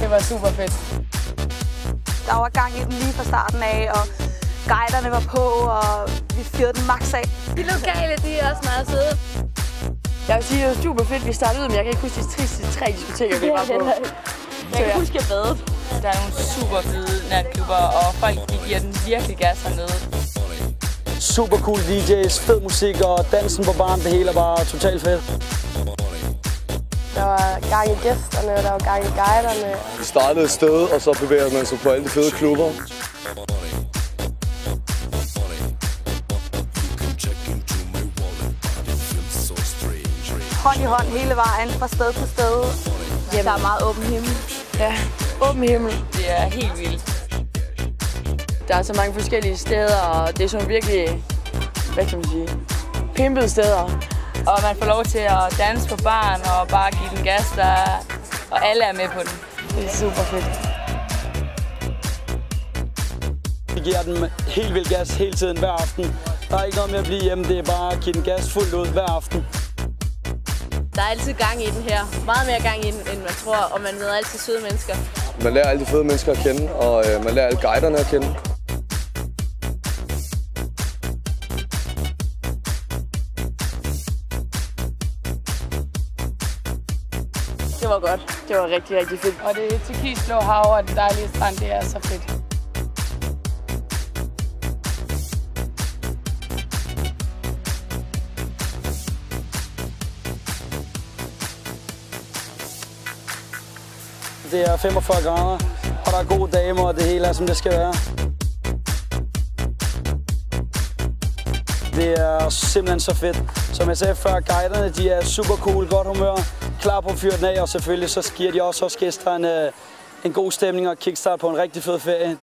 Det var super fedt. Der var gang i den lige fra starten af, og guiderne var på, og vi fyrede den max af. De lokale, de er også meget søde. Jeg vil sige, det var super fedt, vi startede ud, men jeg kan ikke huske de tre diskoteker, vi var på. Jeg kan huske, jeg badede. Der er nogle super fede natklubber, og folk de giver den virkelig gas hernede. Super cool DJ's, fed musik og dansen på baren, det hele er bare totalt fedt. Der var gang i gæsterne, der var gang i guiderne. Vi startede et sted, og så bevæger man sig på alle de fede klubber. Hånd i hånd hele vejen, fra sted til sted. Jamen, der er meget åben himmel. Ja, åben himmel. Det er helt vildt. Der er så mange forskellige steder, og det er sådan virkelig, hvad kan man sige, pimpede steder. Og man får lov til at danse på baren og bare give den gas, og alle er med på den. Det er super fedt. Vi giver den helt vildt gas hele tiden, hver aften. Der er ikke noget med at blive hjemme, det er bare at give den gas fuldt ud hver aften. Der er altid gang i den her. Meget mere gang i den, end man tror, og man møder altid søde mennesker. Man lærer alle de fede mennesker at kende, og man lærer alle guiderne at kende. Det var godt. Det var rigtig, rigtig fedt. Og det turkisblå hav og det dejlige strand, det er så fedt. Det er 45 grader, og der er gode damer, og det hele er, som det skal være. Det er simpelthen så fedt. Som jeg sagde før, guiderne de er super cool, godt humør, klar på at fyre den af, og selvfølgelig så giver de også os gæster en god stemning og kickstart på en rigtig fed ferie.